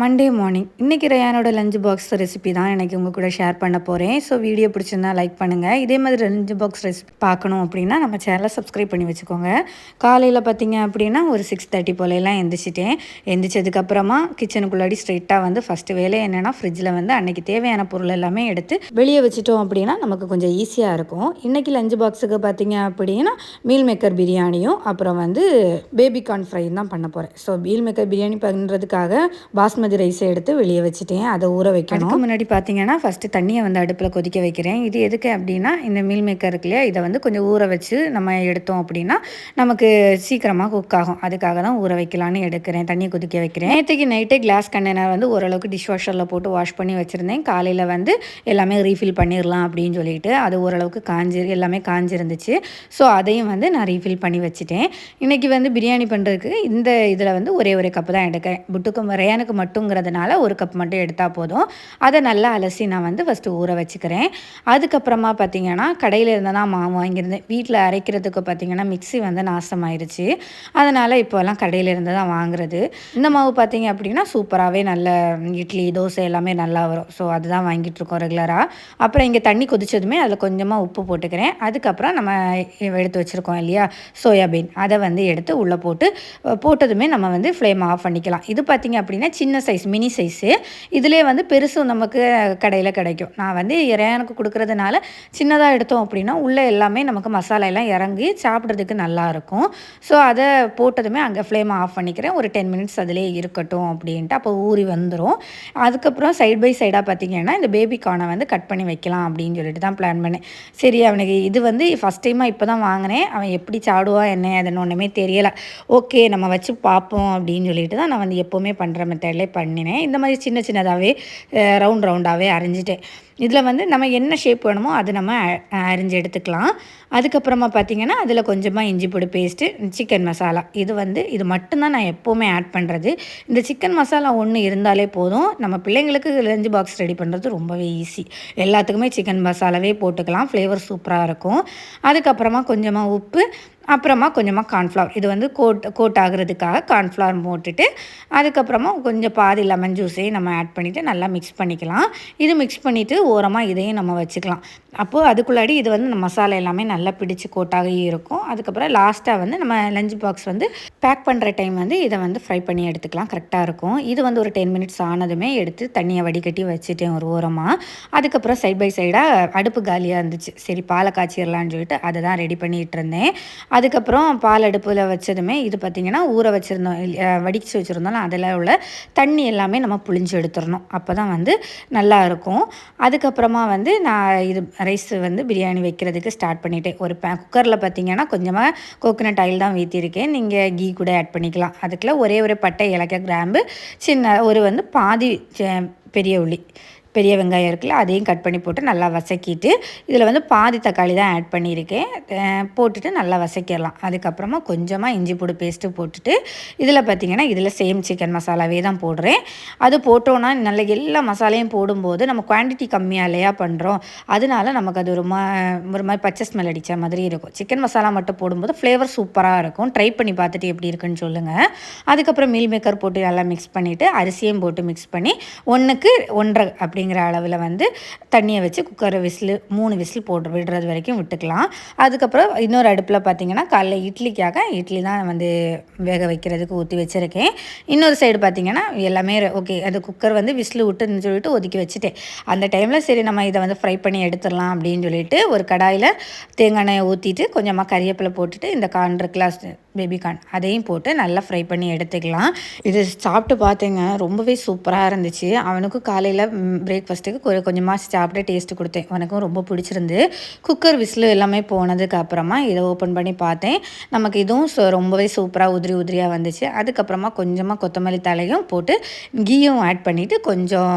Monday morning இன்றைக்கி ரயானோட lunch box recipe தான் எனக்கு உங்கள் கூட ஷேர் பண்ண போகிறேன். ஸோ வீடியோ பிடிச்சிருந்தா லைக் பண்ணுங்கள். இதே மாதிரி லஞ்ச் பாக்ஸ் ரெசிபி பார்க்கணும் அப்படின்னா நம்ம சேனலை சப்ஸ்கிரைப் பண்ணி வச்சுக்கோங்க. காலையில் பார்த்தீங்க அப்படின்னா ஒரு 6:30 போலலாம் எந்திரிச்சிட்டேன். எந்திரிச்சதுக்கப்புறமா கிச்சனுக்குள்ளாடி ஸ்ட்ரெயிட்டாக வந்து ஃபஸ்ட்டு வேலை என்னென்னா ஃப்ரிட்ஜில் வந்து அன்றைக்கி தேவையான பொருள் எல்லாமே எடுத்து வெளியே வச்சுட்டோம் அப்படின்னா நமக்கு கொஞ்சம் ஈஸியாக இருக்கும். இன்றைக்கி லஞ்ச் பாக்ஸுக்கு பார்த்தீங்க அப்படின்னா மீல் மேக்கர் பிரியாணியும் அப்புறம் வந்து பேபிகார்ன் ஃப்ரையும் தான் பண்ண போகிறேன். ஸோ மீல் மேக்கர் பிரியாணி பண்ணுறதுக்காக பாஸ்மதி ரைஸை எடுத்து வெளியே வச்சுட்டேன். அதை ஊற வைக்கணும். அதுக்கு முன்னாடி பார்த்தீங்கன்னா ஃபஸ்ட்டு தண்ணியை வந்து அடுப்பில் கொதிக்க வைக்கிறேன். இது எதுக்கு அப்படின்னா இந்த மீல் மேக்கர் இருக்கு இல்லையா, இதை வந்து கொஞ்சம் ஊற வச்சு நம்ம எடுத்தோம் அப்படின்னா நமக்கு சீக்கிரமாக குக் ஆகும். அதுக்காக தான் ஊற வைக்கலான்னு எடுக்கிறேன். தண்ணியை கொதிக்க வைக்கிறேன். நேற்றுக்கு நைட்டே கிளாஸ் கண்டெய்னர் வந்து ஓரளவுக்கு டிஷ் வாஷரில் போட்டு வாஷ் பண்ணி வச்சுருந்தேன். காலையில் வந்து எல்லாமே ரீஃபில் பண்ணிடலாம் அப்படின்னு சொல்லிட்டு அது ஓரளவுக்கு எல்லாமே காஞ்சிருந்துச்சு. ஸோ அதையும் வந்து நான் ரீஃபில் பண்ணி வச்சுட்டேன். இன்றைக்கி வந்து பிரியாணி பண்ணுறதுக்கு இந்த இதில் வந்து ஒரே கப்பு தான் எடுக்கிறேன். புட்டுக்கு ரயானுக்கு மட்டுங்கிறதுனால ஒரு கப் மட்டும் எடுத்தால் போதும். அதை நல்லா அலசி நான் வந்து ஃபஸ்ட்டு ஊற வச்சுக்கிறேன். அதுக்கப்புறமா பார்த்திங்கன்னா கடையில் இருந்து தான் மாவு வாங்கியிருந்தேன். வீட்டில் அரைக்கிறதுக்கு பார்த்திங்கன்னா மிக்ஸி வந்து நாசமாயிருச்சு. அதனால் இப்போல்லாம் கடையில் இருந்து தான் வாங்குறது. இந்த மாவு பார்த்திங்க அப்படின்னா சூப்பராகவே நல்ல இட்லி தோசை எல்லாமே நல்லா வரும். ஸோ அதுதான் வாங்கிட்டுருக்கோம் ரெகுலராக. அப்புறம் இங்கே தண்ணி கொதிச்சதுமே அதில் கொஞ்சமாக உப்பு போட்டுக்கிறேன். அதுக்கப்புறம் நம்ம எடுத்து வச்சுருக்கோம் இல்லையா சோயாபீன், அதை வந்து எடுத்து உள்ளே போட்டதுமே நம்ம வந்து ஃப்ளேம் ஆஃப் பண்ணிக்கலாம். இது பார்த்திங்க அப்படின்னா சின்ன சைஸ் மினி சைஸு. இதிலே வந்து பெருசும் நமக்கு கடையில் கிடைக்கும். நான் வந்து ரயானுக்கு கொடுக்குறதுனால சின்னதாக எடுத்தோம் அப்படின்னா உள்ளே எல்லாமே நமக்கு மசாலா எல்லாம் இறங்கி சாப்பிட்றதுக்கு நல்லாயிருக்கும். ஸோ அதை போட்டதுமே அங்கே ஃப்ளேம் ஆஃப் பண்ணிக்கிறேன். ஒரு 10 மினிட்ஸ் அதிலே இருக்கட்டும் அப்படின்ட்டு. அப்போ ஊறி வந்துடும். அதுக்கப்புறம் சைட் பை சைடாக பார்த்திங்கன்னா இந்த பேபிகார்னை வந்து கட் பண்ணி வைக்கலாம் அப்படின்னு சொல்லிட்டு தான் பிளான் பண்ணேன். சரி, அவனுக்கு இது வந்து ஃபஸ்ட் டைமாக இப்போ தான் வாங்கினேன். அவன் எப்படி சாடுவான் என்ன அதுன்னு ஒன்றுமே தெரியலை. ஓகே நம்ம வச்சு பார்ப்போம் அப்படின்னு சொல்லிட்டு தான் நான் வந்து எப்போவுமே பண்ணுற மெத்தட்லேயே பண்ணினேன். இந்த மாதிரி சின்ன சின்னதாகவே ரவுண்டாகவே அரிஞ்சிட்டேன். இதில் வந்து நம்ம என்ன ஷேப் வேணுமோ அது நம்ம அரிஞ்சு எடுத்துக்கலாம். அதுக்கப்புறமா பார்த்திங்கன்னா அதில் கொஞ்சமாக இஞ்சி பொடி பேஸ்ட்டு, சிக்கன் மசாலா, இது மட்டும்தான் நான் எப்போவுமே ஆட் பண்ணுறது. இந்த சிக்கன் மசாலா ஒன்று இருந்தாலே போதும். நம்ம பிள்ளைங்களுக்கு லஞ்ச் பாக்ஸ் ரெடி பண்ணுறது ரொம்பவே ஈஸி. எல்லாத்துக்குமே சிக்கன் மசாலாவே போட்டுக்கலாம். ஃப்ளேவர் சூப்பராக இருக்கும். அதுக்கப்புறமா கொஞ்சமாக உப்பு, அப்புறமா கொஞ்சமாக கார்ன்ஃப்ளவர், இது வந்து கோட் ஆகிறதுக்காக கார்ன்ஃப்ளவர் போட்டுட்டு அதுக்கப்புறமா கொஞ்சம் பாதி லெமன் ஜூஸையும் நம்ம ஆட் பண்ணிவிட்டு நல்லா மிக்ஸ் பண்ணிக்கலாம். இது மிக்ஸ் பண்ணிவிட்டு ஓரமாக இதையும் நம்ம வச்சுக்கலாம். அப்போது அதுக்குள்ளாடி இது வந்து நம்ம மசாலா எல்லாமே நல்லா பிடிச்சி கோட்டாகி இருக்கும். அதுக்கப்புறம் லாஸ்ட்டாக வந்து நம்ம லஞ்ச் பாக்ஸ் வந்து பேக் பண்ணுற டைம் வந்து இதை வந்து ஃப்ரை பண்ணி எடுத்துக்கலாம். கரெக்டாக இருக்கும். இது வந்து ஒரு 10 மினிட்ஸ் ஆனதுமே எடுத்து தண்ணியை வடிகட்டி வச்சுட்டேன் ஒரு ஓரமாக. அதுக்கப்புறம் சைட் பை சைடாக அடுப்பு காலியாக இருந்துச்சு. சரி பாலை காய்ச்சிடலான்னு சொல்லிட்டு அதை தான் ரெடி பண்ணிகிட்டு இருந்தேன். அதுக்கப்புறம் பால் அடுப்பில் வச்சதுமே இது பார்த்திங்கன்னா ஊற வச்சுருந்தோம் வடித்து வச்சுருந்தோம்ல, அதில் உள்ள தண்ணி எல்லாமே நம்ம புழிஞ்சு எடுத்துடணும். அப்போ தான் வந்து நல்லா இருக்கும். அதுக்கப்புறமா வந்து நான் இது ரைஸ் வந்து பிரியாணி வைக்கிறதுக்கு ஸ்டார்ட் பண்ணிவிட்டேன். ஒரு குக்கரில் பார்த்திங்கன்னா கொஞ்சமாக கோகனட் ஆயில் தான் ஊற்றிருக்கேன். நீங்கள் கீ கூட ஆட் பண்ணிக்கலாம். அதுக்குள்ள ஒரே பட்டை, ஏலக்காய், கிராம்பு, வந்து பாதி பெரிய உள்ளி, பெரிய வெங்காயம் இருக்குல்ல, அதையும் கட் பண்ணி போட்டு நல்லா வதக்கிட்டு இதில் வந்து பாதி தக்காளி தான் ஆட் பண்ணியிருக்கேன். போட்டுட்டு நல்லா வதக்கிடலாம். அதுக்கப்புறமா கொஞ்சமாக இஞ்சி பூண்டு பேஸ்ட்டு போட்டுட்டு இதில் பார்த்திங்கன்னா இதில் சேம் சிக்கன் மசாலாவே தான் போடுறேன். அது போட்டோன்னா நல்ல எல்லா மசாலையும் போடும்போது நம்ம குவான்டிட்டி கம்மியாக இல்லையா பண்ணுறோம், அதனால நமக்கு அது ஒரு மாதிரி பச்சை ஸ்மெல் அடித்த மாதிரி இருக்கும். சிக்கன் மசாலா மட்டும் போடும்போது ஃப்ளேவர் சூப்பராக இருக்கும். ட்ரை பண்ணி பார்த்துட்டு எப்படி இருக்குன்னு சொல்லுங்கள். அதுக்கப்புறம் மீல் மேக்கர் போட்டு நல்லா மிக்ஸ் பண்ணிவிட்டு அரிசியும் போட்டு மிக்ஸ் பண்ணி 1க்கு 1.5 அப்படிங்கிற அளவில் வந்து தண்ணியை வச்சு குக்கரை 3 விசில் போட்டு விடுறது வரைக்கும் விட்டுக்கலாம். அதுக்கப்புறம் இன்னொரு அடுப்பில் பார்த்திங்கன்னா காலைல இட்லி தான் வந்து வேக வைக்கிறதுக்கு ஊற்றி வச்சுருக்கேன். இன்னொரு சைடு பார்த்திங்கன்னா எல்லாமே ஓகே, அது குக்கர் வந்து விசில் விட்டுன்னு சொல்லிட்டு ஒதுக்கி வச்சுட்டேன். அந்த டைமில் சரி நம்ம இதை வந்து ஃப்ரை பண்ணி எடுத்துடலாம் அப்படின்னு சொல்லிட்டு ஒரு கடாயில் தேங்காய் எண்ணெயை ஊற்றிட்டு கொஞ்சமாக கறிவேப்பிலை போட்டுட்டு இந்த கார்ன் இருக்குல்ல பேபிகார்ன், அதையும் போட்டு நல்லா ஃப்ரை பண்ணி எடுத்துக்கலாம். இது சாப்பிட்டு பார்த்தேங்க, ரொம்பவே சூப்பராக இருந்துச்சு. அவனுக்கும் காலையில் பிரேக்ஃபாஸ்ட்டுக்கு கொஞ்சமாக சாப்பிட்டு டேஸ்ட்டு கொடுத்தேன். உனக்கும் ரொம்ப பிடிச்சிருந்து. குக்கர் விசில் எல்லாமே போனதுக்கு அப்புறமா இதை ஓப்பன் பண்ணி பார்த்தேன். நமக்கு இதுவும் ரொம்பவே சூப்பராக உதிரியாக வந்துச்சு. அதுக்கப்புறமா கொஞ்சமாக கொத்தமல்லி தலையும் போட்டு கீயும் ஆட் பண்ணிவிட்டு கொஞ்சம்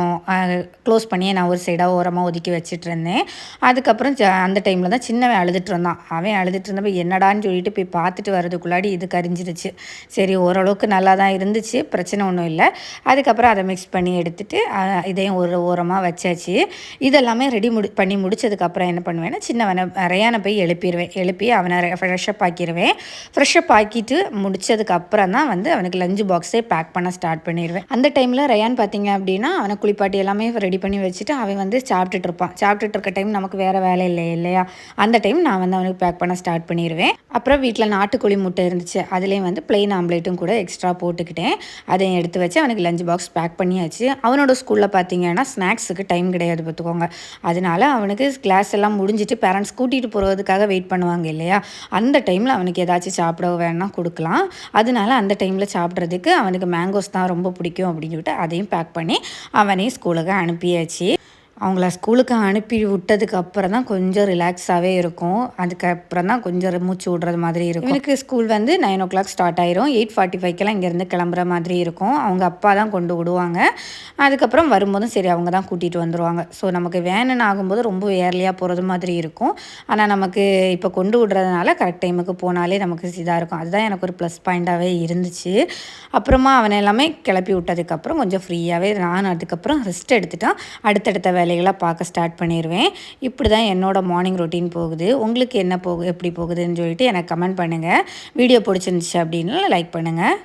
க்ளோஸ் பண்ணியே நான் ஒரு சைடாக ஓரமாக ஒதுக்கி வச்சுட்டு இருந்தேன். அதுக்கப்புறம் அந்த டைமில் தான் சின்னவன் அழுதுட்டு இருந்தான். அவன் அழுதுட்டு இருந்தப்போ என்னடான்னு சொல்லிட்டு போய் பார்த்துட்டு வரதுக்குள்ளாடி இது கரிஞ்சிருச்சு. சரி ஓரளவுக்கு நல்லா தான் இருந்துச்சு, பிரச்சனை ஒன்றும் இல்லை. அதுக்கப்புறம் அதை மிக்ஸ் பண்ணி எடுத்துட்டு இதையும் ஒரு ஓரமாக வச்சாச்சு. இதெல்லாமே ரெடி பண்ணி முடிச்சதுக்கப்புறம் என்ன பண்ணுவேன்னா, சின்னவனை ரயானை போய் எழுப்பிடுவேன். எழுப்பி அவனை ஃப்ரெஷ்அப் ஆக்கிடுவேன். ஃப்ரெஷ்அப் ஆக்கிட்டு முடிச்சதுக்கப்புறம் தான் வந்து அவனுக்கு லஞ்ச் பாக்ஸே பேக் பண்ண ஸ்டார்ட் பண்ணிடுவேன். அந்த டைமில் ரயான் பார்த்தீங்க அப்படின்னா அவனை குளிப்பாட்டி எல்லாமே ரெடி பண்ணி வச்சுட்டு அவன் வந்து சாப்பிட்டுட்டு இருப்பான். சாப்பிட்டுட்டு இருக்க டைம் நமக்கு வேறு வேலை இல்லை இல்லையா, அந்த டைம் நான் வந்து அவனுக்கு பேக் பண்ண ஸ்டார்ட் பண்ணிடுவேன். அப்புறம் வீட்டில் நாட்டுக்கோழி முட்டை இருந்துச்சு, அதுலேயும் வந்து பிளெயின் ஆம்லேட்டும் கூட எக்ஸ்ட்ரா போட்டுக்கிட்டேன். அதையும் எடுத்து வச்சு அவனுக்கு லஞ்ச் பாக்ஸ் பேக் பண்ணியாச்சு. அவனோட ஸ்கூலில் பார்த்தீங்கன்னா ஸ்நாக்ஸுக்கு டைம் கிடையாது பார்த்துக்கோங்க. அதனால அவனுக்கு கிளாஸ் எல்லாம் முடிஞ்சிட்டு பேரண்ட்ஸ் கூட்டிகிட்டு போகிறதுக்காக வெயிட் பண்ணுவாங்க இல்லையா, அந்த டைமில் அவனுக்கு ஏதாச்சும் சாப்பிட வேணால் கொடுக்கலாம். அதனால அந்த டைமில் சாப்பிட்றதுக்கு அவனுக்கு மேங்கோஸ் தான் ரொம்ப பிடிக்கும் அப்படின்னு சொல்லிட்டு அதையும் பேக் பண்ணி அவனையும் ஸ்கூலுக்கு அனுப்பியாச்சு. அவங்கள ஸ்கூலுக்கு அனுப்பி விட்டதுக்கு அப்புறம் தான் கொஞ்சம் ரிலாக்ஸாகவே இருக்கும். அதுக்கப்புறம் தான் கொஞ்சம் மூச்சு விடுறது மாதிரி இருக்கும். எனக்கு ஸ்கூல் வந்து 9 ஸ்டார்ட் ஆயிரும். 8:45 இங்கேருந்து கிளம்புற மாதிரி இருக்கும். அவங்க அப்பா தான் கொண்டு விடுவாங்க. அதுக்கப்புறம் வரும்போதும் சரி அவங்க தான் கூட்டிகிட்டு வந்துடுவாங்க. ஸோ நமக்கு வேணுன்னு ஆகும்போது ரொம்ப ஏர்லியாக போகிறது மாதிரி இருக்கும். ஆனால் நமக்கு இப்போ கொண்டு விடுறதுனால கரெக்ட் டைமுக்கு போனாலே நமக்கு இதாக இருக்கும். அதுதான் எனக்கு ஒரு ப்ளஸ் பாயிண்ட்டாகவே இருந்துச்சு. அப்புறமா அவனை எல்லாமே கிளப்பி விட்டதுக்கப்புறம் கொஞ்சம் ஃப்ரீயாகவே நான் அதுக்கப்புறம் ரெஸ்ட் எடுத்துட்டேன். அடுத்தடுத்த வேலைகளை பார்க்க ஸ்டார்ட் பண்ணிடுவேன். இப்படி தான் என்னோடய மார்னிங் ரொட்டீன் போகுது. உங்களுக்கு என்ன எப்படி போகுதுன்னு சொல்லிட்டு எனக்கு கமெண்ட் பண்ணுங்கள். வீடியோ பிடிச்சிருந்துச்சு அப்படின்னா லைக் பண்ணுங்கள்.